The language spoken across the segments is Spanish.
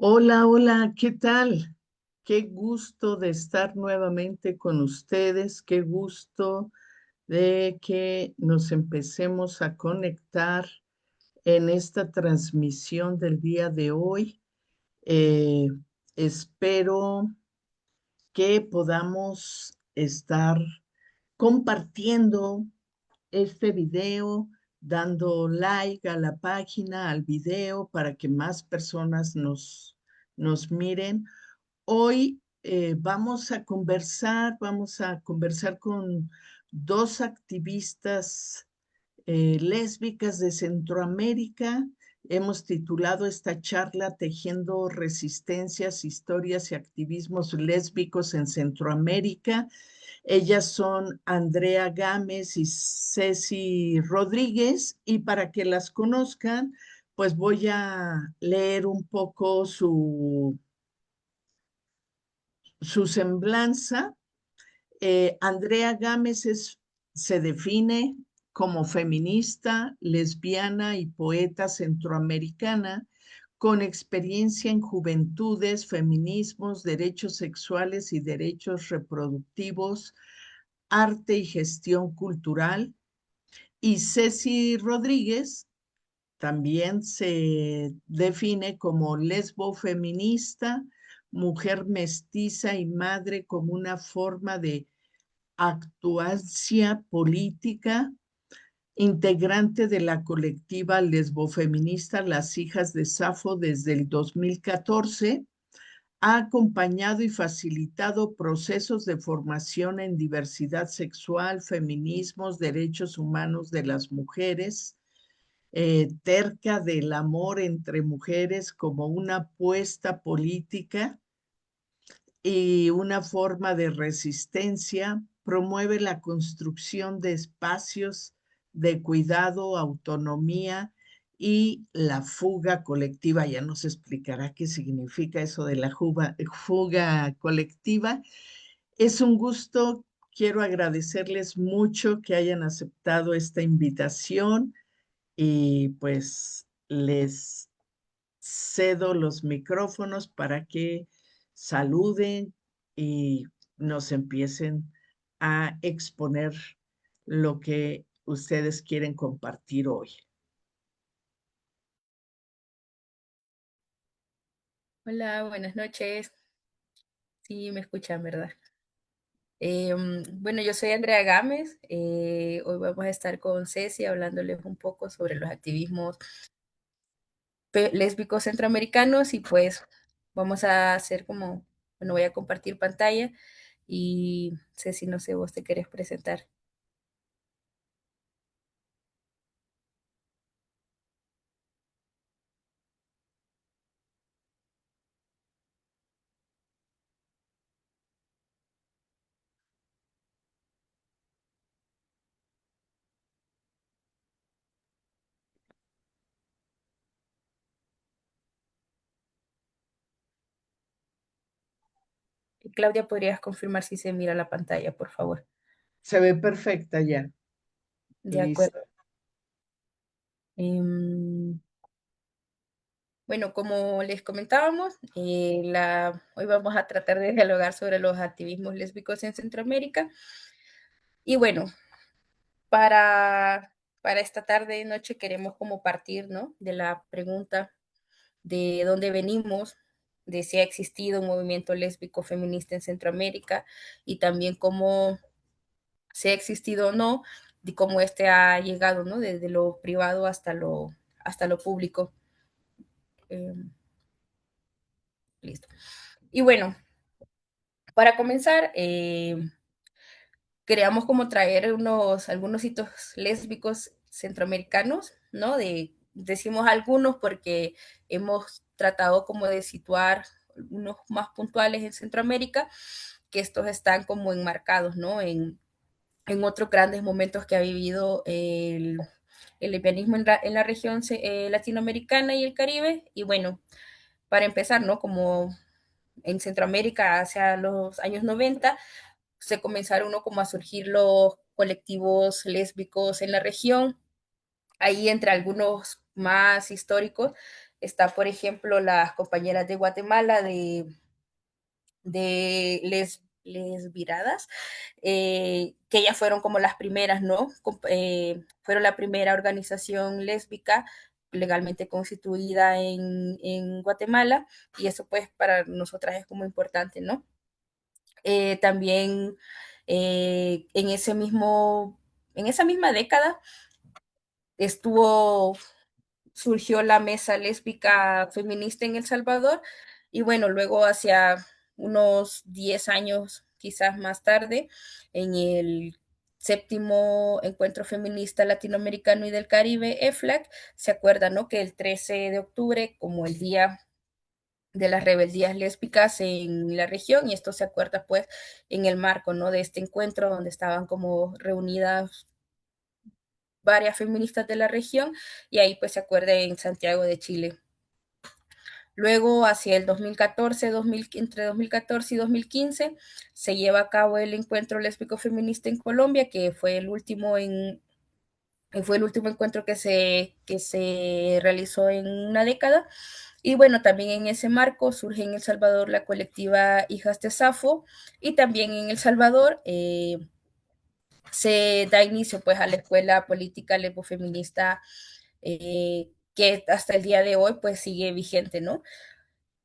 Hola, hola, ¿qué tal? Qué gusto de estar nuevamente con ustedes, qué gusto de que nos empecemos a conectar en esta transmisión del día de hoy. Eh, Espero que podamos estar compartiendo este video, dando like a la página, al video, para que más personas nos miren. Hoy vamos a conversar con dos activistas lésbicas de Centroamérica. Hemos titulado esta charla Tejiendo Resistencias, Historias y Activismos Lésbicos en Centroamérica. Ellas son Andrea Gámez y Ceci Rodríguez, y para que las conozcan, pues voy a leer un poco su semblanza. Andrea Gámez se define como feminista, lesbiana y poeta centroamericana con experiencia en juventudes, feminismos, derechos sexuales y derechos reproductivos, arte y gestión cultural. Y Ceci Rodríguez también se define como lesbofeminista, mujer mestiza y madre como una forma de actuancia política, integrante de la colectiva lesbofeminista Las Hijas de Safo desde el 2014. Ha acompañado y facilitado procesos de formación en diversidad sexual, feminismos, derechos humanos de las mujeres, terca del amor entre mujeres como una apuesta política y una forma de resistencia. Promueve la construcción de espacios de cuidado, autonomía y la fuga colectiva. Ya nos explicará qué significa eso de la fuga colectiva. Es un gusto. Quiero agradecerles mucho que hayan aceptado esta invitación y pues les cedo los micrófonos para que saluden y nos empiecen a exponer lo que ustedes quieren compartir hoy. Hola, buenas noches. Sí, me escuchan, ¿verdad? Bueno, yo soy Andrea Gámez. Hoy vamos a estar con Ceci hablándoles un poco sobre los activismos lésbicos centroamericanos y pues vamos a hacer como, bueno, voy a compartir pantalla y Ceci, no sé, vos te querés presentar. Y Claudia, ¿podrías confirmar si se mira la pantalla, por favor? Se ve perfecta ya. De Listo. acuerdo. Em, Bueno, como les comentábamos, hoy vamos a tratar de dialogar sobre los activismos lésbicos en Centroamérica. Y bueno, para esta tarde y noche queremos como partir, ¿no? De la pregunta de dónde venimos, de si ha existido un movimiento lésbico feminista en Centroamérica y también cómo si ha existido o no, de cómo este ha llegado, ¿no? Desde lo privado hasta lo público. Eh, Listo. Y bueno, para comenzar, queríamos como traer algunos hitos lésbicos centroamericanos, ¿no? Decimos algunos porque hemos tratado como de situar unos más puntuales en Centroamérica, que estos están como enmarcados, ¿no? En otros grandes momentos que ha vivido el lesbianismo en la región latinoamericana y el Caribe. Y bueno, para empezar, ¿no? Como en Centroamérica hacia los años 90 se comenzaron, ¿no? Como a surgir los colectivos lésbicos en la región. Ahí entre algunos más históricos Está, por ejemplo, las compañeras de Guatemala de lesviradas, que ellas fueron como las primeras, ¿no? Fueron la primera organización lésbica legalmente constituida en Guatemala, y eso pues para nosotras es como importante, ¿no? También en en esa misma década estuvo surgió la mesa lésbica feminista en El Salvador, y bueno, luego hacia unos 10 años quizás más tarde, en el séptimo encuentro feminista latinoamericano y del Caribe, EFLAC, se acuerda, ¿no? Que el 13 de octubre, como el día de las rebeldías lésbicas en la región, y esto se acuerda pues en el marco, ¿no? De este encuentro donde estaban como reunidas varias feministas de la región, y ahí pues se acuerda en Santiago de Chile. Luego, hacia el 2014, entre 2014 y 2015, se lleva a cabo el encuentro lésbico feminista en Colombia, que fue el último encuentro que se realizó en una década. Y bueno, también en ese marco surge en El Salvador la colectiva Hijas de Safo, y también en El Salvador se da inicio pues a la escuela política lesbofeminista, que hasta el día de hoy pues sigue vigente, ¿no?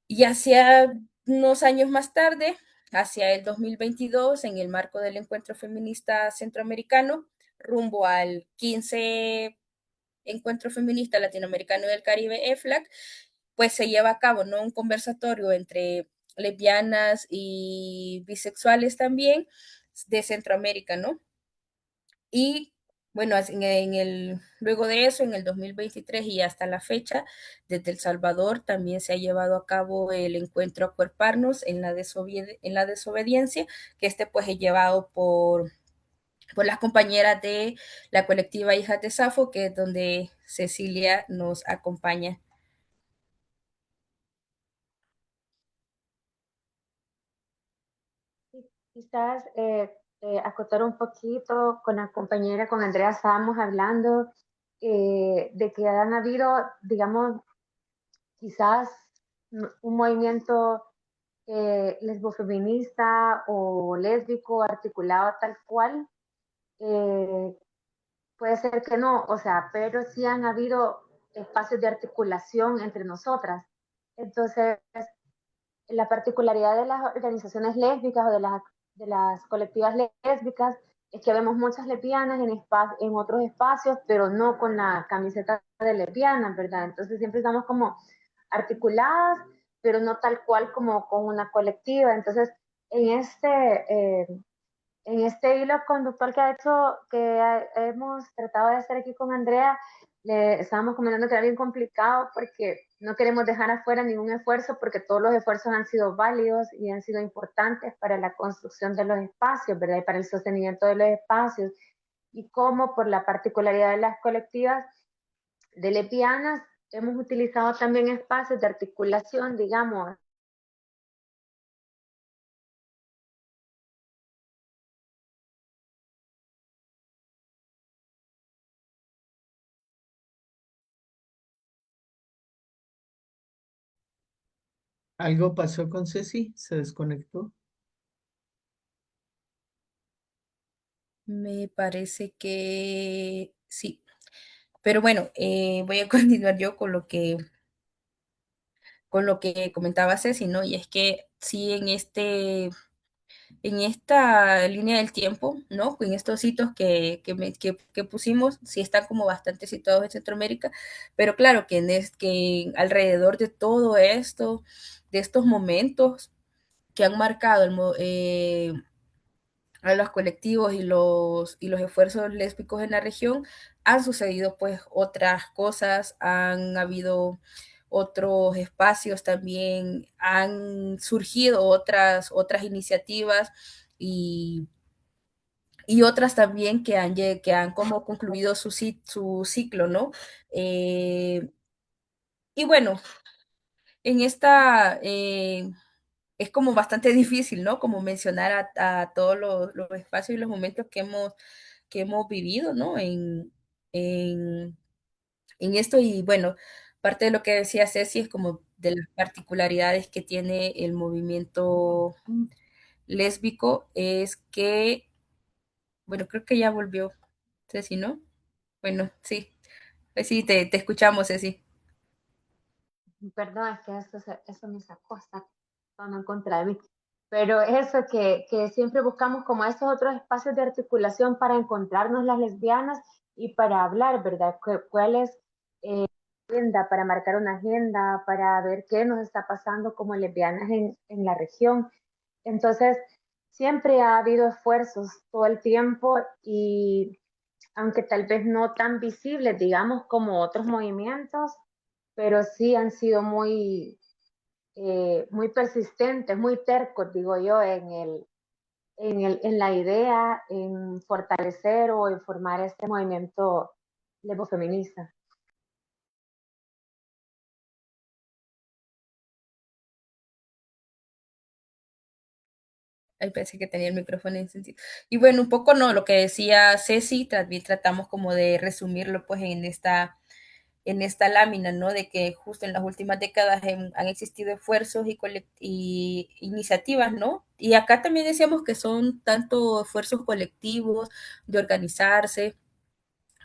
Y hacia unos años más tarde, hacia el 2022, en el marco del Encuentro Feminista Centroamericano, rumbo al 15 Encuentro Feminista Latinoamericano del Caribe, EFLAC, pues se lleva a cabo, ¿no? Un conversatorio entre lesbianas y bisexuales también de Centroamérica, ¿no? Y bueno, luego de eso, en el 2023 y hasta la fecha, desde El Salvador también se ha llevado a cabo el encuentro Acuerparnos en la desobediencia, que este pues es llevado por las compañeras de la colectiva Hijas de Safo, que es donde Cecilia nos acompaña. Quizás acotar un poquito con la compañera, con Andrea, estábamos hablando de que han habido, digamos, quizás un movimiento lesbofeminista o lésbico articulado tal cual. eh, Puede ser que no, o sea, pero sí han habido espacios de articulación entre nosotras. Entonces, la particularidad de las organizaciones lésbicas o de las colectivas lésbicas es que vemos muchas lesbianas en otros espacios, pero no con la camiseta de lesbiana, ¿verdad? Entonces siempre estamos como articuladas, pero no tal cual como con una colectiva. Entonces, en este, eh, en este hilo conductual que ha hecho, hemos tratado de hacer aquí con Andrea, le estábamos comentando que era bien complicado porque no queremos dejar afuera ningún esfuerzo porque todos los esfuerzos han sido válidos y han sido importantes para la construcción de los espacios, ¿verdad? Y para el sostenimiento de los espacios. Y como por la particularidad de las colectivas de lesbianas, hemos utilizado también espacios de articulación, digamos, ¿Algo pasó con Ceci? ¿Se desconectó? Me parece que sí. Pero bueno, voy a continuar yo con lo que comentaba Ceci, ¿no? Y es que sí, en esta línea del tiempo, ¿no? En estos hitos que pusimos, sí están como bastante situados en Centroamérica, pero claro que, que alrededor de todo esto, de estos momentos que han marcado a los colectivos y los esfuerzos lésbicos en la región, han sucedido pues otras cosas, han habido otros espacios también, han surgido otras iniciativas, y, y otras también que han como concluido su ciclo, ¿no? Eh, y bueno, en es como bastante difícil, ¿no? Como mencionar a todos los espacios y los momentos que hemos vivido, ¿no? En esto, y bueno, parte de lo que decía Ceci es como de las particularidades que tiene el movimiento lésbico es que, bueno, creo que ya volvió Ceci, ¿no? Bueno, sí, pues sí, te escuchamos, Ceci. Perdón, es que eso me sacó, está todo en contra de mí. Pero eso que siempre buscamos como esos otros espacios de articulación para encontrarnos las lesbianas y para hablar, ¿verdad? ¿Cuál es agenda, para marcar una agenda, para ver qué nos está pasando como lesbianas en la región? Entonces, siempre ha habido esfuerzos todo el tiempo y aunque tal vez no tan visibles, digamos, como otros movimientos, pero sí han sido muy persistentes, muy tercos, digo yo, en la idea, en fortalecer o en formar este movimiento lesbofeminista. Ahí pensé que tenía el micrófono encendido. Y bueno, un poco no, lo que decía Ceci, también tratamos como de resumirlo pues en esta lámina, ¿no? De que justo en las últimas décadas han existido esfuerzos y iniciativas, ¿no? Y acá también decíamos que son tanto esfuerzos colectivos de organizarse,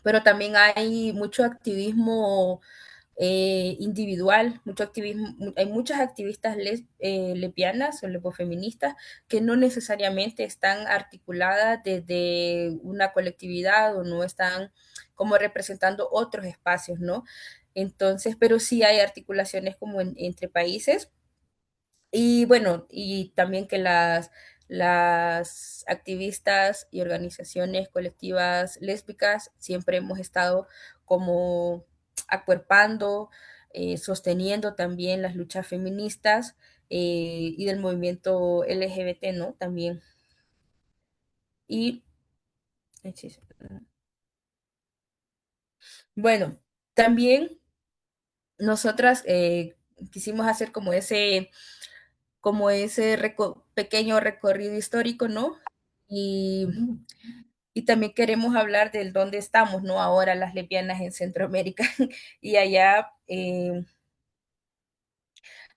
pero también hay mucho activismo individual, mucho activismo, hay muchas activistas lesbianas o lesbofeministas que no necesariamente están articuladas desde una colectividad o no están como representando otros espacios, ¿no? Entonces, pero sí hay articulaciones como entre países y bueno, y también que las activistas y organizaciones colectivas lésbicas siempre hemos estado como acuerpando, sosteniendo también las luchas feministas y del movimiento LGBT, ¿no? También. Y bueno, también nosotras quisimos hacer como ese pequeño recorrido histórico, ¿no? Y, y también queremos hablar del dónde estamos, ¿no? Ahora las lesbianas en Centroamérica y allá.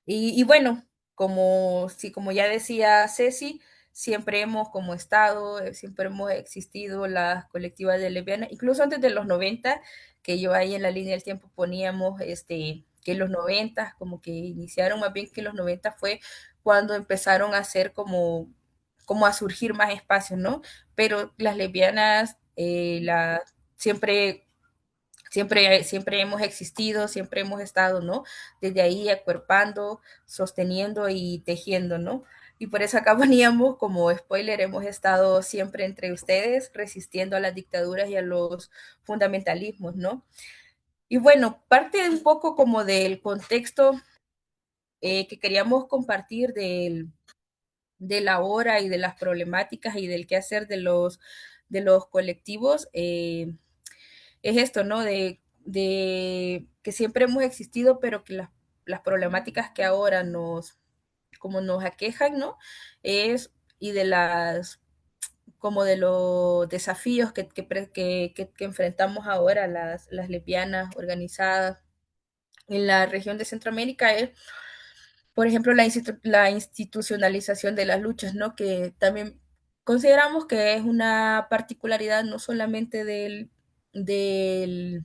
Y bueno, como, sí, como ya decía Ceci, siempre hemos como estado, siempre hemos existido las colectivas de lesbianas, incluso antes de los 90 que yo ahí en la línea del tiempo poníamos que los 90 como que iniciaron más bien que los 90 fue cuando empezaron a hacer como a surgir más espacios, ¿no? Pero las lesbianas siempre siempre hemos existido, siempre hemos estado, ¿no? Desde ahí acuerpando, sosteniendo y tejiendo, ¿no? Y por eso acá poníamos como spoiler, hemos estado siempre entre ustedes, resistiendo a las dictaduras y a los fundamentalismos, ¿no? Y bueno, parte un poco como del contexto que queríamos compartir de la hora y de las problemáticas y del quehacer de los colectivos. Es esto, ¿no? De que siempre hemos existido, pero que las problemáticas que ahora como nos aquejan, ¿no? Es, y de como de los desafíos que enfrentamos ahora las lesbianas organizadas en la región de Centroamérica es, por ejemplo, la institucionalización de las luchas, ¿no? Que también consideramos que es una particularidad no solamente del de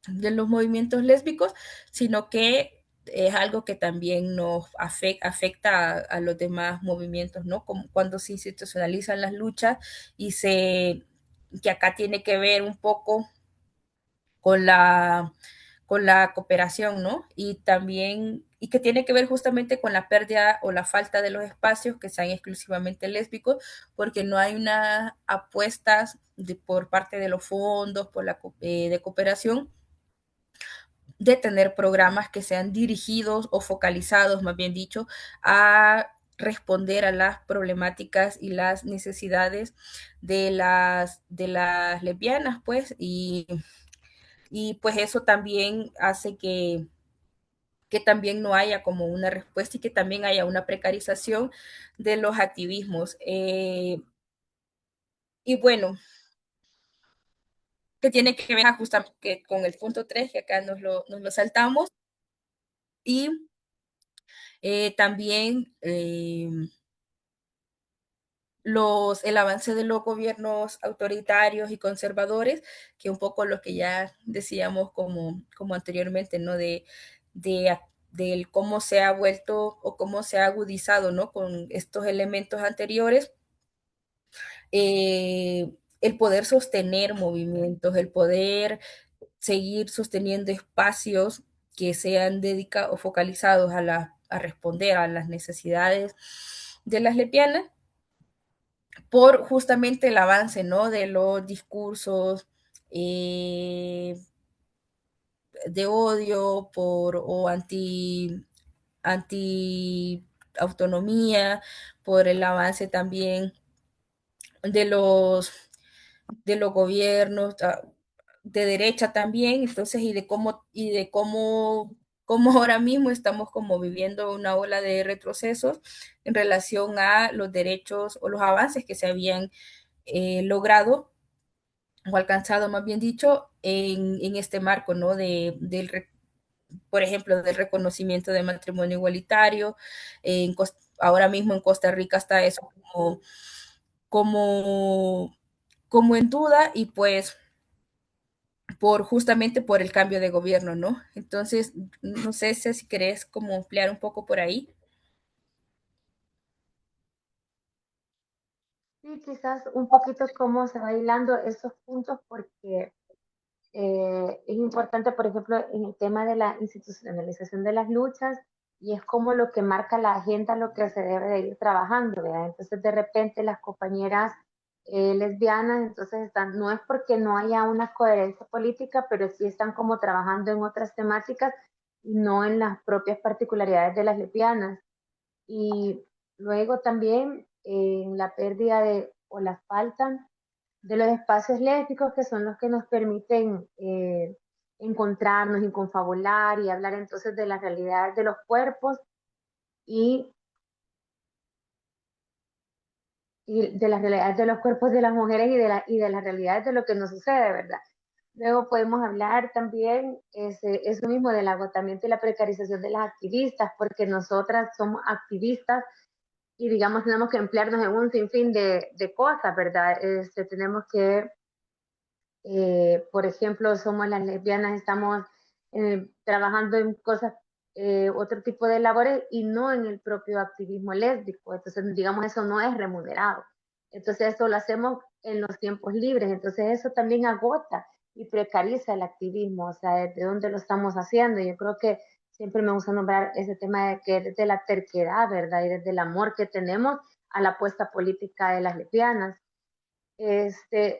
los movimientos lésbicos, sino que es algo que también nos afecta a los demás movimientos, ¿no? Como cuando se institucionalizan las luchas y que acá tiene que ver un poco con con la cooperación, ¿no? Y también, y que tiene que ver justamente con la pérdida o la falta de los espacios que sean exclusivamente lésbicos, porque no hay unas apuestas por parte de los fondos, de cooperación, de tener programas que sean dirigidos o focalizados, más bien dicho, a responder a las problemáticas y las necesidades de las lesbianas, pues, y pues eso también hace que también no haya como una respuesta y que también haya una precarización de los activismos. Y bueno, que tiene que ver justamente con el punto 3 que acá nos lo saltamos, y también el avance de los gobiernos autoritarios y conservadores, que un poco lo que ya decíamos como anteriormente, ¿no? De, del cómo se ha vuelto o cómo se ha agudizado, ¿no? Con estos elementos anteriores, el poder sostener movimientos, el poder seguir sosteniendo espacios que sean dedicados o focalizados a responder a las necesidades de las lesbianas, por justamente el avance, ¿no? De los discursos de odio o anti autonomía, por el avance también de de los gobiernos de derecha también, entonces, cómo ahora mismo estamos como viviendo una ola de retrocesos en relación a los derechos o los avances que se habían logrado o alcanzado, más bien dicho, en este marco, ¿no? Por ejemplo, del reconocimiento de matrimonio igualitario. Ahora mismo en Costa Rica está eso como, como en duda, y pues justamente por el cambio de gobierno, ¿no? Entonces, no sé si querés como ampliar un poco por ahí. Sí, quizás un poquito cómo se va hilando esos puntos, porque es importante, por ejemplo, en el tema de la institucionalización de las luchas, y es como lo que marca la agenda, lo que se debe de ir trabajando, ¿verdad? Entonces, de repente, las compañeras lesbianas, entonces están, no es porque no haya una coherencia política, pero sí están como trabajando en otras temáticas y no en las propias particularidades de las lesbianas. Y luego también en la pérdida de o la falta de los espacios lésbicos, que son los que nos permiten encontrarnos y confabular y hablar entonces de la realidad de los cuerpos y, y de las realidades de los cuerpos de las mujeres y de las realidades de lo que nos sucede, ¿verdad? Luego podemos hablar también eso mismo del agotamiento y la precarización de las activistas, porque nosotras somos activistas y digamos tenemos que emplearnos en un sinfín de cosas, ¿verdad? Tenemos que por ejemplo, somos las lesbianas, estamos trabajando en cosas, otro tipo de labores y no en el propio activismo lésbico. Entonces, digamos, eso no es remunerado. Entonces, eso lo hacemos en los tiempos libres. Entonces, eso también agota y precariza el activismo, o sea, desde dónde lo estamos haciendo. Yo creo que siempre me gusta nombrar ese tema de que desde la terquedad, ¿verdad? Y desde el amor que tenemos a la apuesta política de las lesbianas.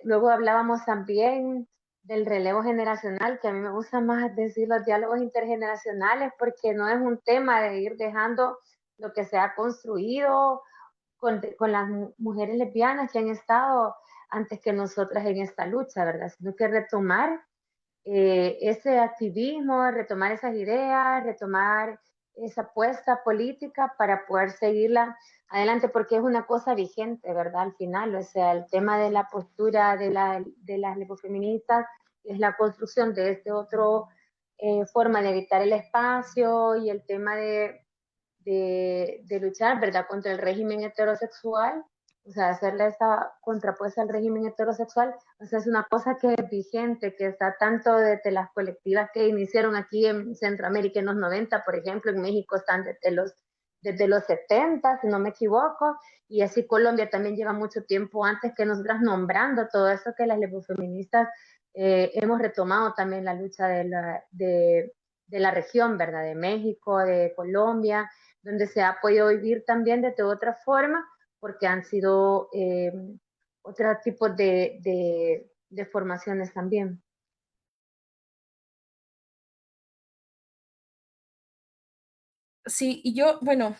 Luego hablábamos también del relevo generacional, que a mí me gusta más decir los diálogos intergeneracionales, porque no es un tema de ir dejando lo que se ha construido con las mujeres lesbianas que han estado antes que nosotras en esta lucha, ¿verdad? Sino que retomar ese activismo, retomar esas ideas, retomar esa apuesta política para poder seguirla adelante, porque es una cosa vigente, ¿verdad? Al final, o sea, el tema de la postura de las lesbofeministas es la construcción de este otro forma de evitar el espacio y el tema de luchar, ¿verdad?, contra el régimen heterosexual, o sea, hacerle esa contrapuesta al régimen heterosexual, o sea, es una cosa que es vigente, que está tanto desde las colectivas que iniciaron aquí en Centroamérica en los 90, por ejemplo, en México están desde los 70, si no me equivoco, y así Colombia también lleva mucho tiempo antes que nosotras nombrando todo eso que las lesbofeministas hemos retomado también la lucha de la región, ¿verdad? De México, de Colombia, donde se ha podido vivir también de otra forma, porque han sido otros tipos de formaciones también. Sí, y yo, bueno,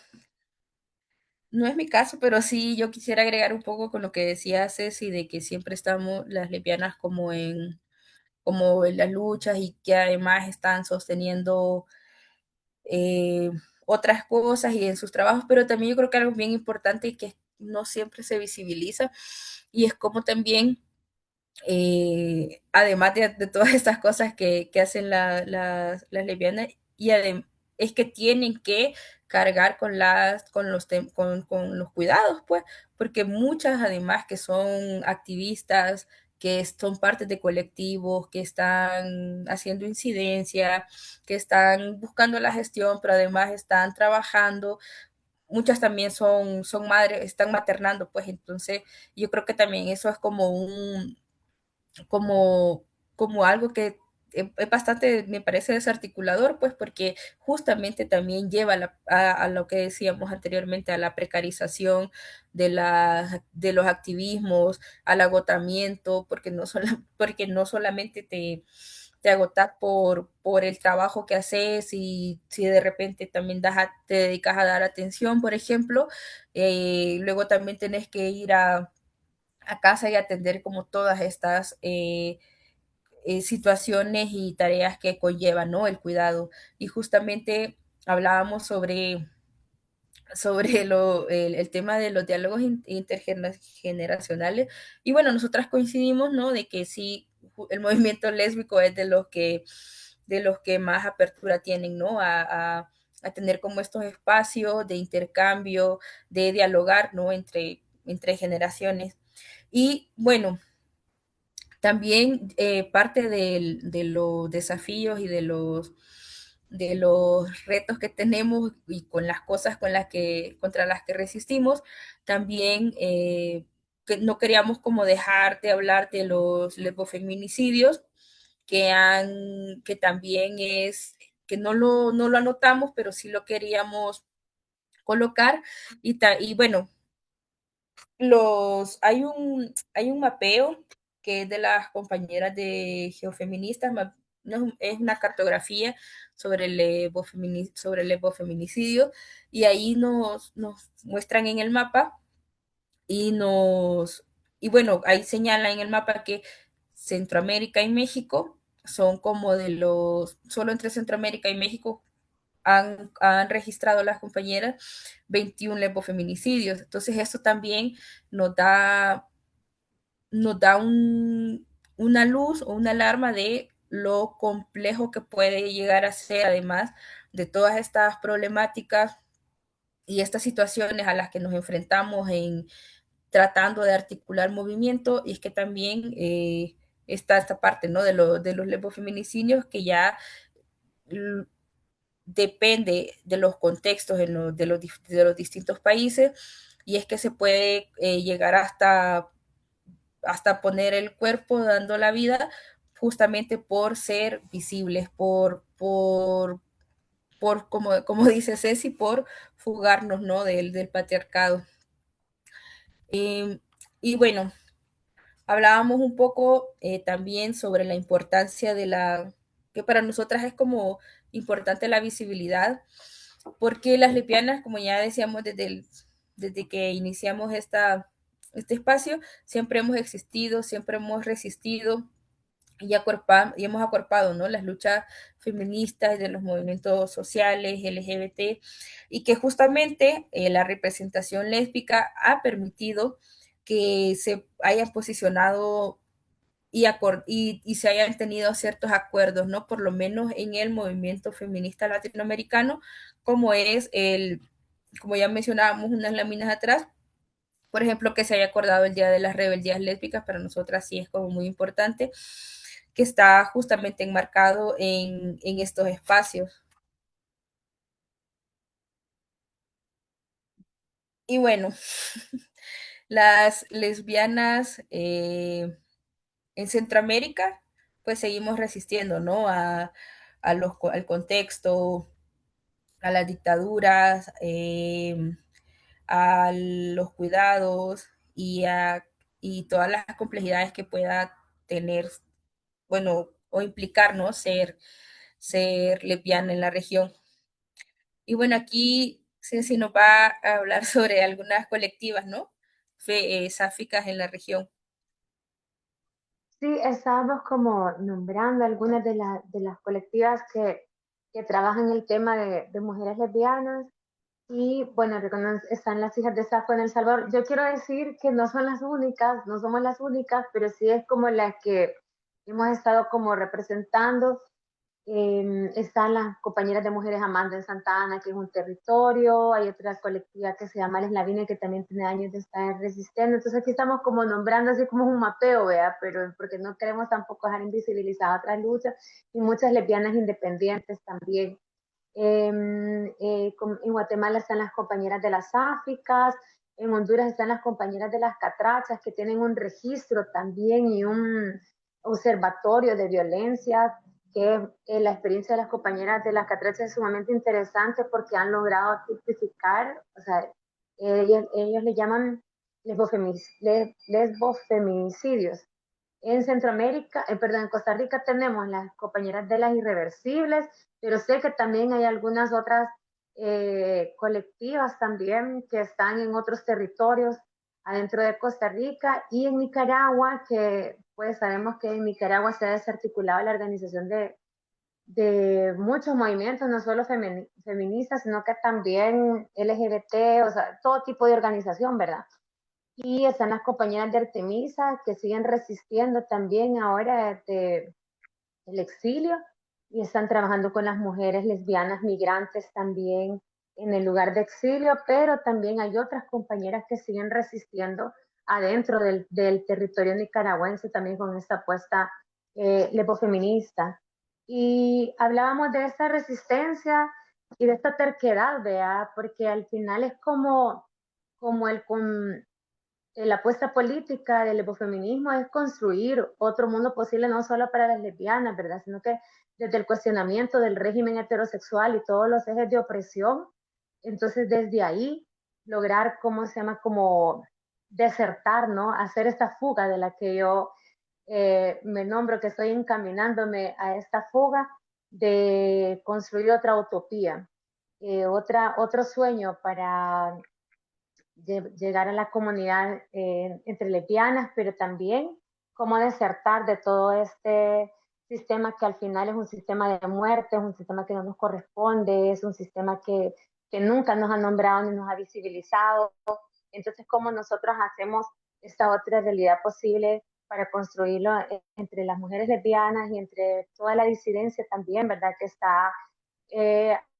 no es mi caso, pero sí yo quisiera agregar un poco con lo que decía Ceci, de que siempre estamos las lesbianas como en las luchas, y que además están sosteniendo eh, otras cosas y en sus trabajos, pero también yo creo que algo bien importante y que no siempre se visibiliza, y es como también además de todas estas cosas que hacen las lesbianas, y es que tienen que cargar con los cuidados, pues, porque muchas además que son activistas, que son parte de colectivos, que están haciendo incidencia, que están buscando la gestión, pero además están trabajando. Muchas también son madres, están maternando, pues entonces yo creo que también eso es como, como algo que es bastante, me parece desarticulador, pues porque justamente también lleva a lo que decíamos anteriormente, a la precarización de los activismos, al agotamiento, porque no solamente te agotas por el trabajo que haces y si de repente también te dedicas a dar atención, por ejemplo, luego también tenés que ir a casa y atender como todas estas situaciones y tareas que conllevan, ¿no? El cuidado. Y justamente hablábamos sobre el tema de los diálogos intergeneracionales. Y bueno, nosotras coincidimos, ¿no? De que sí, el movimiento lésbico es de los que más apertura tienen, ¿no? A tener como estos espacios de intercambio, de dialogar, ¿no? Entre generaciones. Y bueno, también parte de los desafíos y de los retos que tenemos y con las cosas contra las que resistimos, también que no queríamos como dejar de hablar de los lesbofeminicidios, que también que no lo anotamos, pero sí lo queríamos colocar. Y bueno, hay un mapeo que es de las compañeras de geofeministas, no, es una cartografía sobre el lesbofeminicidio, y ahí nos muestran en el mapa y y bueno, ahí señala en el mapa que Centroamérica y México son como solo entre Centroamérica y México han registrado las compañeras 21 lesbofeminicidios. Entonces, esto también nos da, nos da una luz o una alarma de lo complejo que puede llegar a ser, además de todas estas problemáticas y estas situaciones a las que nos enfrentamos en tratando de articular movimiento. Y es que también está esta parte, ¿no? De los lesbofeminicidios que ya depende de los contextos de los distintos países, y es que se puede llegar hasta poner el cuerpo dando la vida justamente por ser visibles, como dice Ceci, por fugarnos, ¿no? del patriarcado. Eh, y bueno, hablábamos un poco también sobre la importancia que para nosotras es como importante la visibilidad, porque las lesbianas, como ya decíamos desde que iniciamos este espacio, siempre hemos existido, siempre hemos resistido y hemos acuerpado, ¿no? Las luchas feministas de los movimientos sociales, LGBT, y que justamente la representación lésbica ha permitido que se hayan posicionado y se hayan tenido ciertos acuerdos, ¿no? Por lo menos en el movimiento feminista latinoamericano, como ya mencionábamos unas láminas atrás, por ejemplo, que se haya acordado el Día de las Rebeldías Lésbicas, para nosotras sí es como muy importante, que está justamente enmarcado en estos espacios. Y bueno, las lesbianas en Centroamérica, pues seguimos resistiendo, ¿no? Al contexto, a las dictaduras, a los cuidados y todas las complejidades que pueda tener, bueno, o implicar, ¿no? Ser lesbiana en la región. Y bueno, aquí Ceci nos va a hablar sobre algunas colectivas, ¿no? Sáficas en la región. Sí, estábamos como nombrando algunas de las colectivas que trabajan el tema de mujeres lesbianas. Y bueno, están las hijas de Safo en El Salvador. Yo quiero decir que no son las únicas, no somos las únicas, pero sí es como las que hemos estado como representando. Están las compañeras de Mujeres Amando en Santa Ana, que es un territorio. Hay otra colectiva que se llama Les Lavine, que también tiene años de estar resistiendo. Entonces aquí estamos como nombrando así como un mapeo, ¿vea? Pero porque no queremos tampoco dejar invisibilizadas otras luchas y muchas lesbianas independientes también. En Guatemala están las compañeras de las Áficas, en Honduras están las compañeras de las Catrachas, que tienen un registro también y un observatorio de violencias, que la experiencia de las compañeras de las Catrachas es sumamente interesante porque han logrado tipificar, o sea, ellos le llaman lesbofeminicidios. En Centroamérica, perdón, en Costa Rica tenemos las compañeras de las irreversibles, pero sé que también hay algunas otras colectivas también que están en otros territorios adentro de Costa Rica y en Nicaragua, que pues sabemos que en Nicaragua se ha desarticulado la organización de muchos movimientos, no solo feministas, sino que también LGBT, o sea, todo tipo de organización, ¿verdad? Y están las compañeras de Artemisa que siguen resistiendo también ahora el exilio y están trabajando con las mujeres lesbianas migrantes también en el lugar de exilio, pero también hay otras compañeras que siguen resistiendo adentro del territorio nicaragüense también con esta apuesta lesbofeminista. Y hablábamos de esta resistencia y de esta terquedad, vea, porque al final es como la apuesta política del ecofeminismo es construir otro mundo posible no solo para las lesbianas, ¿verdad? Sino que desde el cuestionamiento del régimen heterosexual y todos los ejes de opresión, entonces desde ahí lograr, ¿cómo se llama? Como desertar, ¿no? Hacer esta fuga de la que yo me nombro, que estoy encaminándome a esta fuga de construir otra utopía, otro sueño para llegar a la comunidad entre lesbianas, pero también cómo desertar de todo este sistema que al final es un sistema de muerte, es un sistema que no nos corresponde, es un sistema que nunca nos ha nombrado ni nos ha visibilizado. Entonces, ¿cómo nosotros hacemos esta otra realidad posible para construirlo entre las mujeres lesbianas y entre toda la disidencia también, ¿verdad? Que está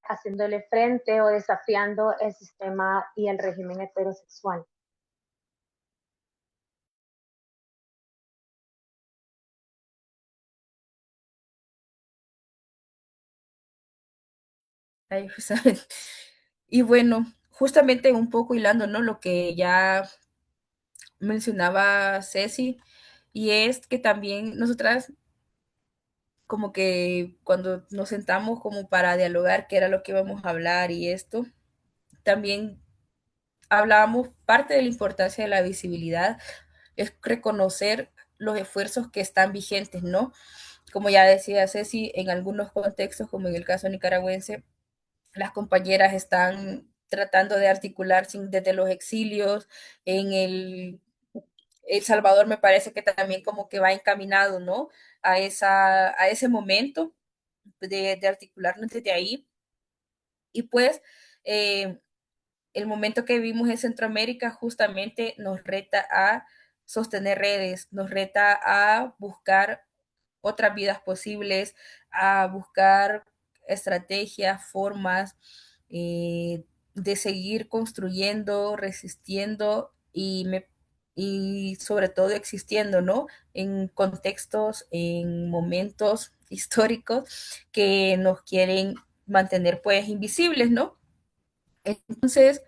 haciéndole frente o desafiando el sistema y el régimen heterosexual. Ay, justamente. Y bueno, justamente un poco hilando, ¿no? Lo que ya mencionaba Ceci, y es que también nosotras como que cuando nos sentamos como para dialogar qué era lo que íbamos a hablar y esto, también hablábamos parte de la importancia de la visibilidad, es reconocer los esfuerzos que están vigentes, ¿no? Como ya decía Ceci, en algunos contextos, como en el caso nicaragüense, las compañeras están tratando de articular desde los exilios, en el Salvador me parece que también como que va encaminado, ¿no? A ese momento de articularnos desde ahí. Y pues el momento que vivimos en Centroamérica justamente nos reta a sostener redes, nos reta a buscar otras vidas posibles, a buscar estrategias, formas de seguir construyendo, resistiendo y sobre todo existiendo, ¿no? En contextos, en momentos históricos que nos quieren mantener pues invisibles, ¿no? Entonces,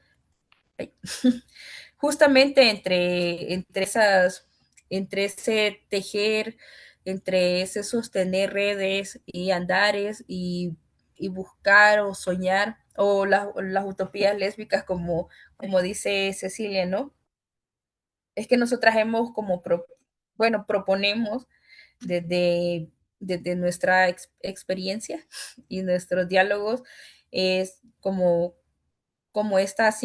justamente entre ese tejer, entre ese sostener redes y andares y buscar o soñar, o las utopías lésbicas, como dice Cecilia, ¿no? Es que nosotras hemos bueno, proponemos desde, desde nuestra experiencia y nuestros diálogos, es como estas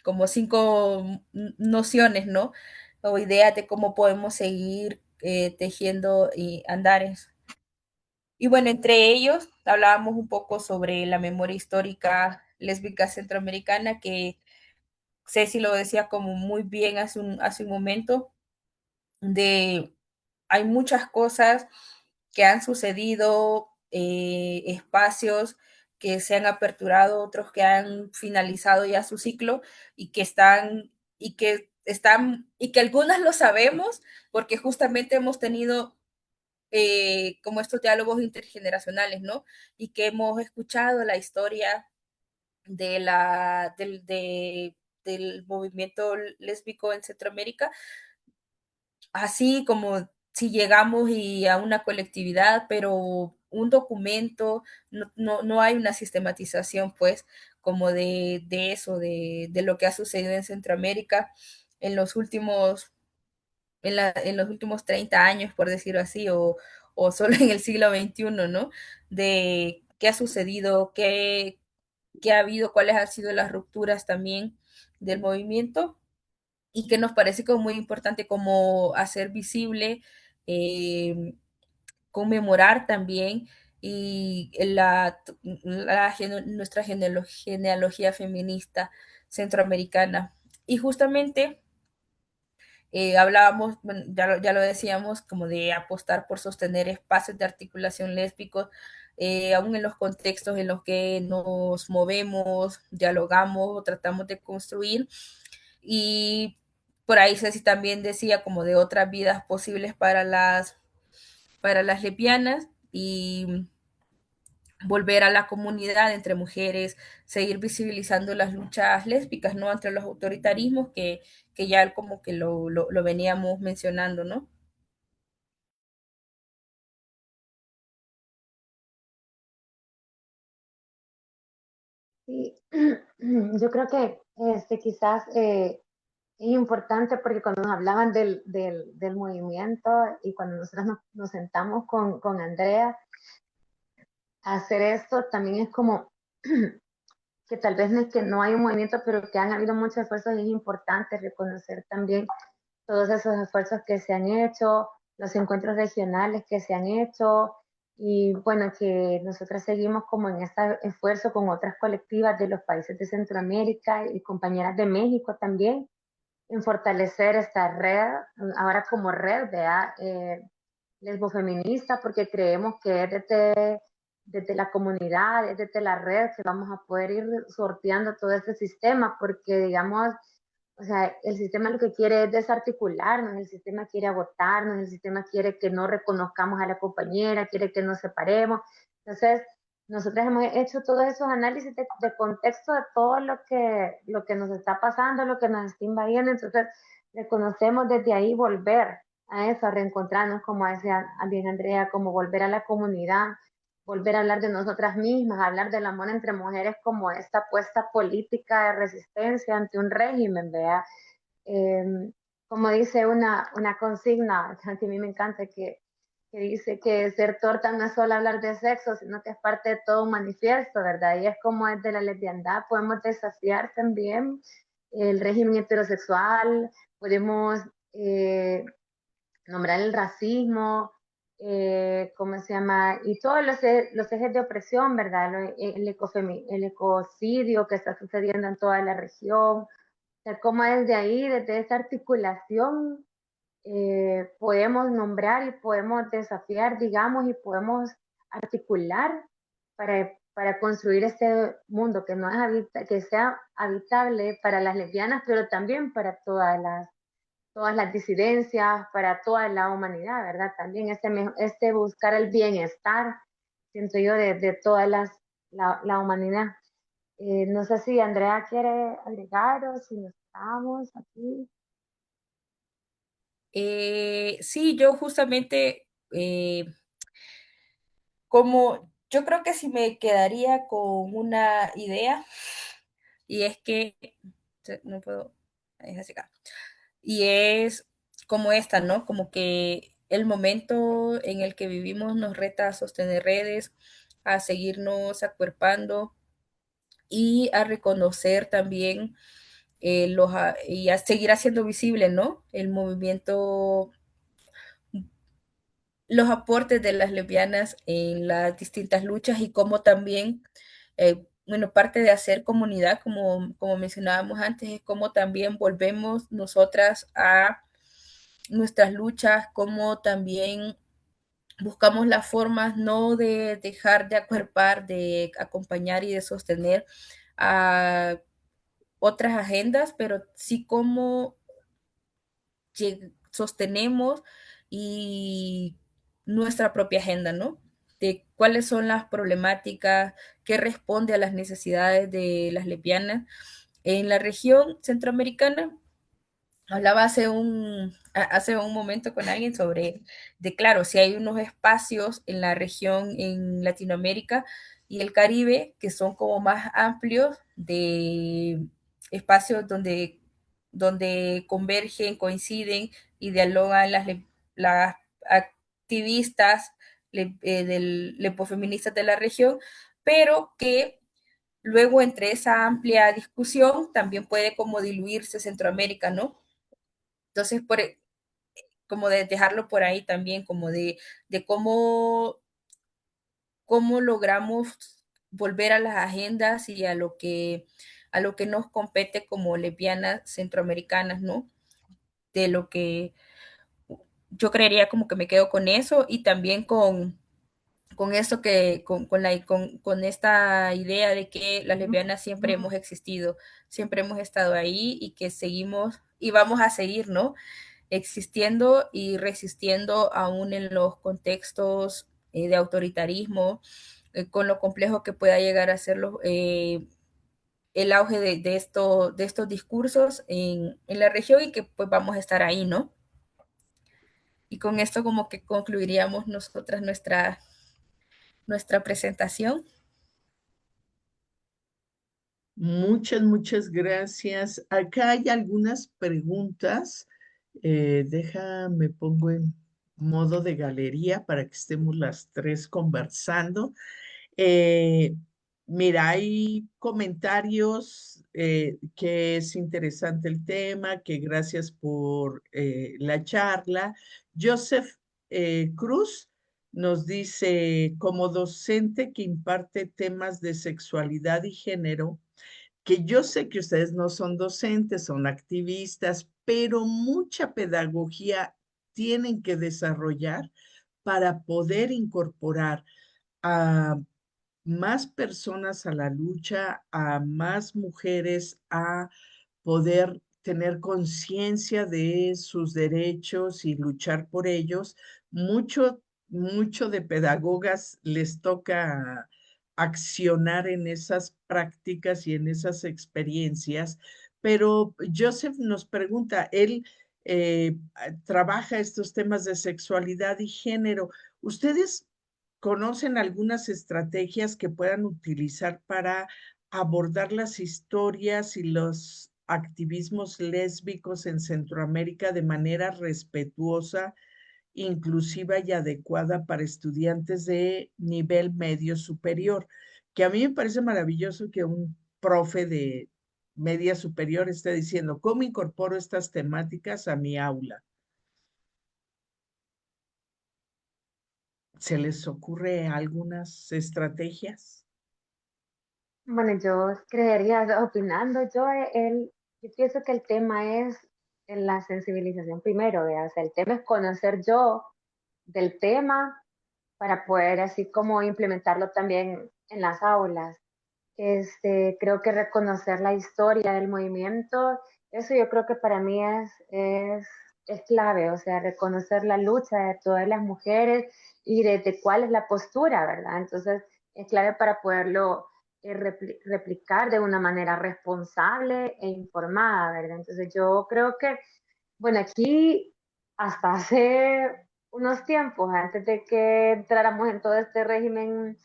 como cinco nociones, ¿no? O ideas de cómo podemos seguir tejiendo y andares. Y bueno, entre ellos hablábamos un poco sobre la memoria histórica lésbica centroamericana, que Ceci lo decía como muy bien hace un momento, de hay muchas cosas que han sucedido, espacios que se han aperturado, otros que han finalizado ya su ciclo y que y que algunas lo sabemos porque justamente hemos tenido como estos diálogos intergeneracionales, ¿no? Y que hemos escuchado la historia de del movimiento lésbico en Centroamérica, así como si llegamos y a una colectividad, pero un documento, no hay una sistematización, pues, como de eso, de lo que ha sucedido en Centroamérica en los últimos, en los últimos 30 años, por decirlo así, o solo en el siglo XXI, ¿no? De qué ha sucedido, qué ha habido, cuáles han sido las rupturas también del movimiento y que nos parece como muy importante como hacer visible, eh, conmemorar también y nuestra genealogía feminista centroamericana. Y justamente hablábamos, bueno, ya lo decíamos, como de apostar por sostener espacios de articulación lésbicos, aún en los contextos en los que nos movemos, dialogamos o tratamos de construir. Y por ahí Ceci también decía como de otras vidas posibles para las lesbianas y volver a la comunidad entre mujeres, seguir visibilizando las luchas lésbicas, ¿no? Entre los autoritarismos que ya como que lo veníamos mencionando, ¿no? Sí, yo creo que quizás es importante porque cuando nos hablaban del movimiento y cuando nosotros nos sentamos con Andrea a hacer esto, también es como que tal vez no es que no hay un movimiento, pero que han habido muchos esfuerzos y es importante reconocer también todos esos esfuerzos que se han hecho, los encuentros regionales que se han hecho y bueno, que nosotras seguimos como en este esfuerzo con otras colectivas de los países de Centroamérica y compañeras de México también en fortalecer esta red, ahora como red de lesbofeminista, porque creemos que es desde la comunidad, es desde la red que vamos a poder ir sorteando todo este sistema, porque digamos, o sea, el sistema lo que quiere es desarticularnos, el sistema quiere agotarnos, el sistema quiere que no reconozcamos a la compañera, quiere que nos separemos. Entonces, nosotros hemos hecho todos esos análisis de contexto de todo lo que nos está pasando, lo que nos está invadiendo. Entonces, reconocemos desde ahí volver a eso, a reencontrarnos, como decía bien Andrea, como volver a la comunidad, volver a hablar de nosotras mismas, hablar del amor entre mujeres como esta apuesta política de resistencia ante un régimen, vea. Eh, como dice una consigna que a mí me encanta, que dice que ser torta no es solo hablar de sexo, sino que es parte de todo un manifiesto, ¿verdad? Y es como desde la lesbiandad podemos desafiar también el régimen heterosexual, podemos nombrar el racismo, ¿cómo se llama? Y todos los ejes de opresión, ¿verdad? El ecocidio que está sucediendo en toda la región. O sea, cómo desde ahí, desde esa articulación, podemos nombrar y podemos desafiar, digamos, y podemos articular para construir este mundo que, no es que sea habitable para las lesbianas, pero también para todas las disidencias, para toda la humanidad, ¿verdad? También este buscar el bienestar, siento yo, de toda la humanidad. No sé si Andrea quiere agregar o si nos estamos aquí. Sí, yo justamente, como yo creo que si me quedaría con una idea, y es que, no puedo, es así acá, y es como esta, ¿no? Como que el momento en el que vivimos nos reta a sostener redes, a seguirnos acuerpando y a reconocer también y a seguir haciendo visible, ¿no? El movimiento los aportes de las lesbianas en las distintas luchas y cómo también, bueno, parte de hacer comunidad, como mencionábamos antes, es cómo también volvemos nosotras a nuestras luchas, cómo también buscamos las formas no de dejar de acuerpar, de acompañar y de sostener a otras agendas, pero sí cómo sostenemos y nuestra propia agenda, ¿no? De cuáles son las problemáticas, qué responde a las necesidades de las lesbianas. En la región centroamericana, hablaba hace un momento con alguien sobre, de claro, si hay unos espacios en la región, en Latinoamérica y el Caribe, que son como más amplios, de espacios donde convergen, coinciden y dialogan las activistas lesbofeministas de la región, pero que luego entre esa amplia discusión también puede como diluirse Centroamérica, ¿no? Entonces, como de dejarlo por ahí también, como de cómo logramos volver a las agendas y a lo que nos compete como lesbianas centroamericanas, ¿no? De lo que yo creería como que me quedo con eso y también con eso con esta idea de que las lesbianas siempre hemos existido, siempre hemos estado ahí y que seguimos y vamos a seguir, ¿no? Existiendo y resistiendo aún en los contextos de autoritarismo, con lo complejo que pueda llegar a ser el auge de estos discursos en la región y que pues vamos a estar ahí, ¿no? Y con esto como que concluiríamos nosotras nuestra presentación. Muchas gracias. Acá hay algunas preguntas. Déjame pongo en modo de galería para que estemos las tres conversando. Eh, Mira, hay comentarios que es interesante el tema, que gracias por la charla. Joseph Cruz nos dice, como docente que imparte temas de sexualidad y género, que yo sé que ustedes no son docentes, son activistas, pero mucha pedagogía tienen que desarrollar para poder incorporar a más personas a la lucha, a más mujeres a poder tener conciencia de sus derechos y luchar por ellos. Mucho de pedagogas les toca accionar en esas prácticas y en esas experiencias, pero Joseph nos pregunta, él trabaja estos temas de sexualidad y género. ¿Ustedes conocen algunas estrategias que puedan utilizar para abordar las historias y los activismos lésbicos en Centroamérica de manera respetuosa, inclusiva y adecuada para estudiantes de nivel medio superior? Que a mí me parece maravilloso que un profe de media superior esté diciendo, ¿cómo incorporo estas temáticas a mi aula? ¿Se les ocurre algunas estrategias? Bueno, yo creería, opinando, yo pienso que el tema es en la sensibilización primero, ¿vea? O sea, el tema es conocer yo del tema para poder así como implementarlo también en las aulas. Creo que reconocer la historia del movimiento, eso yo creo que para mí es clave, o sea, reconocer la lucha de todas las mujeres y de cuál es la postura, ¿verdad? Entonces, es clave para poderlo replicar de una manera responsable e informada, ¿verdad? Entonces, yo creo que, bueno, aquí hasta hace unos tiempos, antes de que entráramos en todo este régimen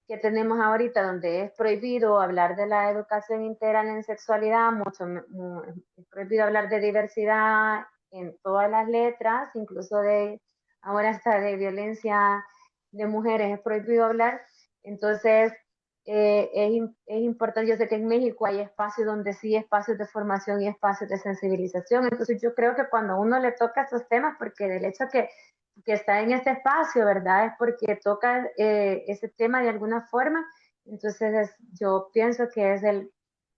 que tenemos ahorita, donde es prohibido hablar de la educación integral en sexualidad, es prohibido hablar de diversidad en todas las letras, incluso ahora hasta de violencia de mujeres es prohibido hablar. Entonces, es importante, yo sé que en México hay espacios donde sí, espacios de formación y espacios de sensibilización, entonces yo creo que cuando uno le toca estos temas, porque del hecho que que está en este espacio, ¿verdad? Es porque toca ese tema de alguna forma. Entonces yo pienso que es el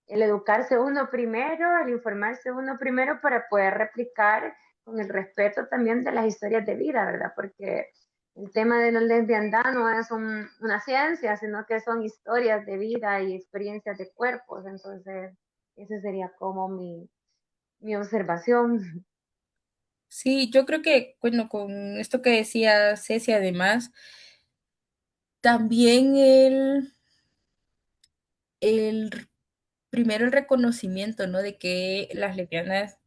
educarse uno primero, el informarse uno primero para poder replicar con el respeto también de las historias de vida, ¿verdad? Porque el tema de la lesbiandad no es una ciencia, sino que son historias de vida y experiencias de cuerpos. Entonces, esa sería como mi observación. Sí, yo creo que, bueno, con esto que decía Ceci, además, también el primero el reconocimiento, ¿no? De que las lesbianas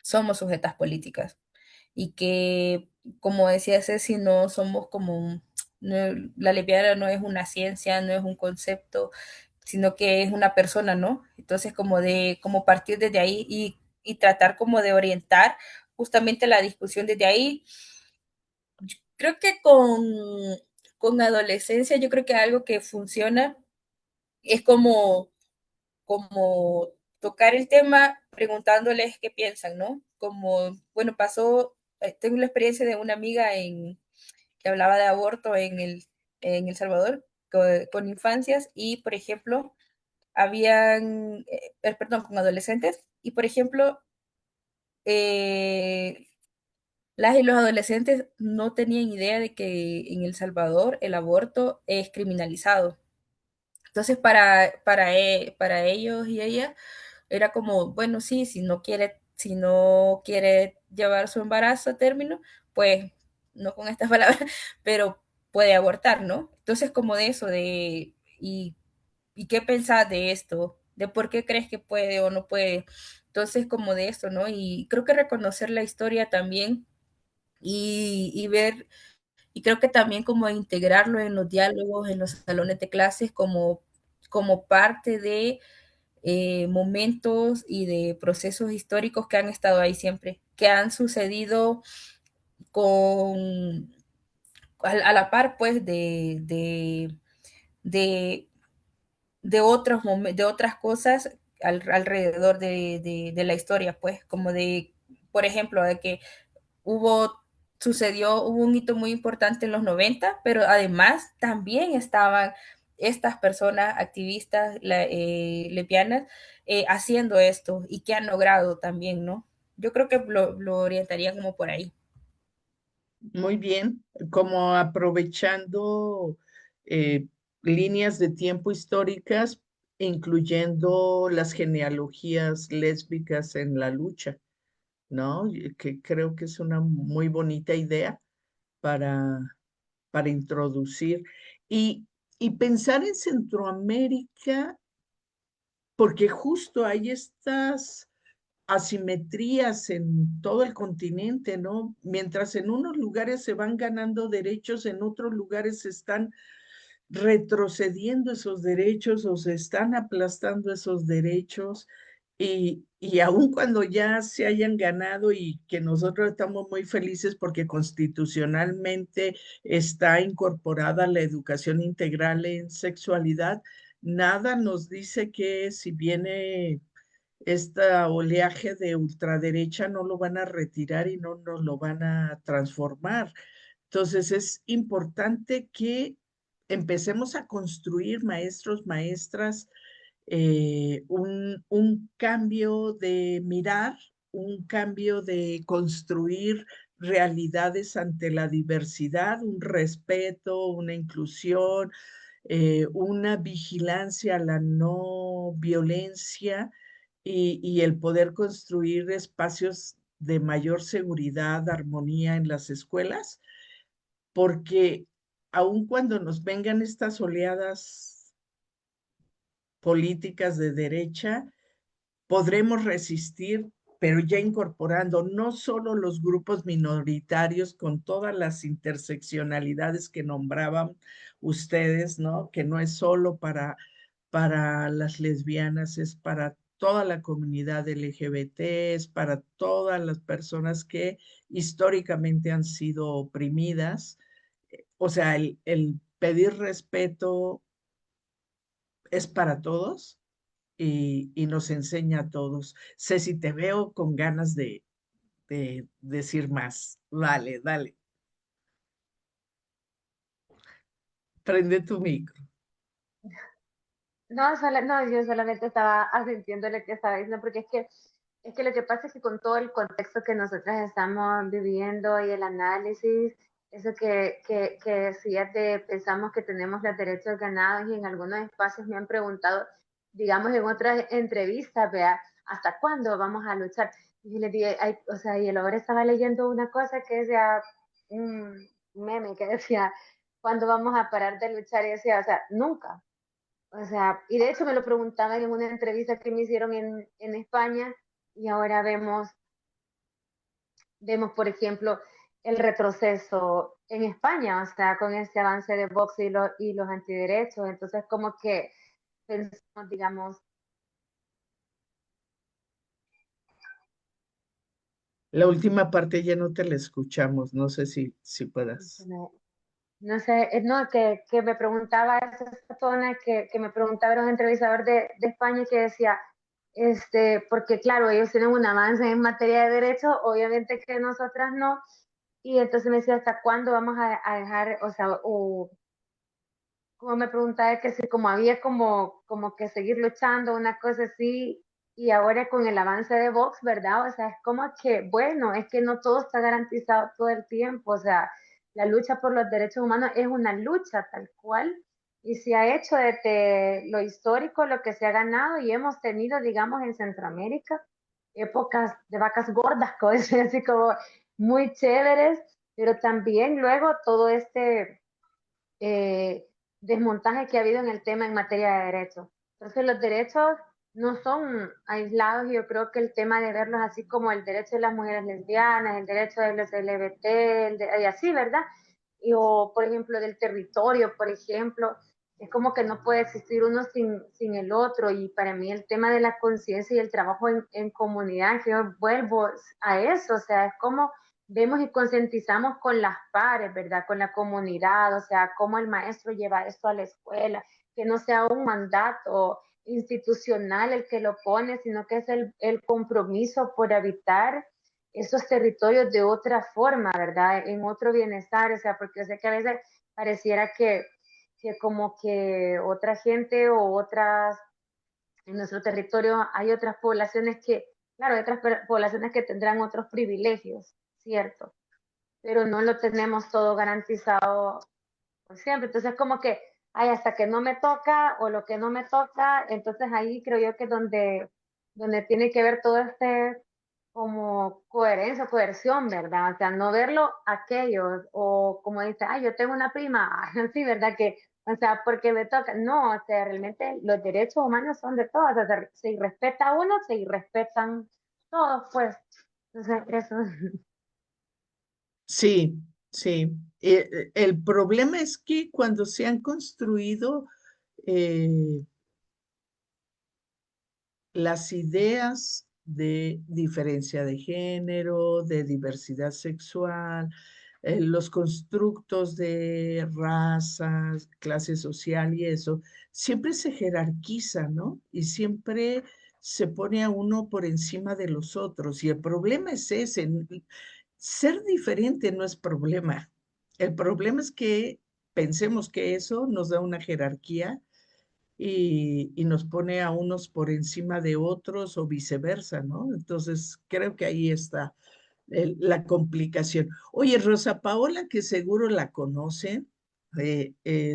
somos sujetas políticas y que, como decía Ceci, no somos como, la lesbiana no es una ciencia, no es un concepto, sino que es una persona, ¿no? Entonces, como partir desde ahí y tratar como de orientar justamente la discusión desde ahí. Creo que con adolescencia, yo creo que algo que funciona es como tocar el tema preguntándoles qué piensan, ¿no? Como, bueno, tengo la experiencia de una amiga que hablaba de aborto en El Salvador con infancias y, por ejemplo, perdón, con adolescentes y, por ejemplo, eh, las y los adolescentes no tenían idea de que en El Salvador el aborto es criminalizado. Entonces, para ellos y ella era como, bueno, sí, si no quiere llevar su embarazo a término, pues no con estas palabras, pero puede abortar, ¿no? Entonces, como de eso, ¿y qué pensás de esto? ¿De por qué crees que puede o no puede? Entonces, como de eso, ¿no? Y creo que reconocer la historia también y ver, y creo que también como integrarlo en los diálogos, en los salones de clases, como parte de momentos y de procesos históricos que han estado ahí siempre, que han sucedido con, a la par, pues, de, de otras cosas alrededor de la historia, pues, como de, por ejemplo, de que hubo hubo un hito muy importante en los 90, pero además también estaban estas personas activistas lesbianas haciendo esto y que han logrado también, ¿no? Yo creo que lo orientaría como por ahí. Muy bien, como aprovechando eh, líneas de tiempo históricas, incluyendo las genealogías lésbicas en la lucha, ¿no? Que creo que es una muy bonita idea para, para introducir. Y, y pensar en Centroamérica, porque justo hay estas asimetrías en todo el continente, ¿no? Mientras en unos lugares se van ganando derechos, en otros lugares se están retrocediendo esos derechos o se están aplastando esos derechos. Y aun cuando ya se hayan ganado y que nosotros estamos muy felices porque constitucionalmente está incorporada la educación integral en sexualidad, nada nos dice que si viene este oleaje de ultraderecha no lo van a retirar y no nos lo van a transformar. Entonces es importante que empecemos a construir maestros, maestras, un cambio de mirar, un cambio de construir realidades ante la diversidad, un respeto, una inclusión, una vigilancia a la no violencia y el poder construir espacios de mayor seguridad, armonía en las escuelas, porque aun cuando nos vengan estas oleadas políticas de derecha, podremos resistir, pero ya incorporando no solo los grupos minoritarios con todas las interseccionalidades que nombraban ustedes, ¿no? Que no es solo para las lesbianas, es para toda la comunidad LGBT, es para todas las personas que históricamente han sido oprimidas. O sea, el pedir respeto es para todos y nos enseña a todos. Ceci, te veo con ganas de decir más. Dale, dale. Prende tu micro. No, no, yo solamente estaba asintiendo lo que estaba diciendo, porque es que lo que pasa es que con todo el contexto que nosotros estamos viviendo y el análisis, eso que decías de pensamos que tenemos los derechos ganados y en algunos espacios me han preguntado, digamos en otras entrevistas, vea, ¿hasta cuándo vamos a luchar? Y yo les dije, o sea, y el hombre estaba leyendo una cosa que decía, un meme que decía, ¿cuándo vamos a parar de luchar? Y decía, o sea, nunca. O sea, y de hecho me lo preguntaban en una entrevista que me hicieron en España y ahora vemos, por ejemplo, el retroceso en España, o sea, con este avance de Vox y los antiderechos. Entonces, como que pensamos, digamos, La última parte ya no te la escuchamos, no sé si puedas. no sé, no, que me preguntaba esa persona, que me preguntaba, era un entrevistador de España que decía, porque claro, ellos tienen un avance en materia de derechos, obviamente que nosotras no, y entonces me decía, ¿hasta cuándo vamos a dejar, o sea, o como me preguntaba que si como había como que seguir luchando, una cosa así, y ahora con el avance de Vox, ¿verdad? O sea, es como que, bueno, es que no todo está garantizado todo el tiempo, o sea, la lucha por los derechos humanos es una lucha tal cual, y se ha hecho desde lo histórico, lo que se ha ganado, y hemos tenido, digamos, en Centroamérica, épocas de vacas gordas, cosas así como muy chéveres, pero también luego todo eh, desmontaje que ha habido en el tema en materia de derechos. Entonces los derechos no son aislados y yo creo que el tema de verlos así como el derecho de las mujeres lesbianas, el derecho de los LGBT, y así, ¿verdad? O por ejemplo del territorio, por ejemplo, es como que no puede existir uno sin el otro y para mí el tema de la conciencia y el trabajo en comunidad, que yo vuelvo a eso, o sea, es como vemos y concientizamos con las pares, ¿verdad? Con la comunidad, o sea, cómo el maestro lleva esto a la escuela, que no sea un mandato institucional el que lo pone, sino que es el compromiso por habitar esos territorios de otra forma, ¿verdad? En otro bienestar, o sea, porque yo sé que a veces pareciera que como que otra gente o otras, en nuestro territorio hay otras poblaciones que, claro, hay otras poblaciones que tendrán otros privilegios, ¿cierto? Pero no lo tenemos todo garantizado por siempre. Entonces, como que, ay, hasta que no me toca o lo que no me toca, entonces ahí creo yo que es donde tiene que ver todo como coherencia, coerción, ¿verdad? O sea, no verlo aquellos, o como dice, ay, yo tengo una prima, sí, ¿verdad? Que, o sea, porque me toca. No, o sea, realmente los derechos humanos son de todos, o sea, se irrespeta uno, se irrespetan todos, pues. Entonces, eso. Sí, sí. El problema es que cuando se han construido eh, las ideas de diferencia de género, de diversidad sexual, los constructos de razas, clase social y eso, siempre se jerarquiza, ¿no? Y siempre se pone a uno por encima de los otros. Y el problema es ese. Ser diferente no es problema. El problema es que pensemos que eso nos da una jerarquía y nos pone a unos por encima de otros o viceversa, ¿no? Entonces, creo que ahí está la complicación. Oye, Rosa Paola, que seguro la conocen,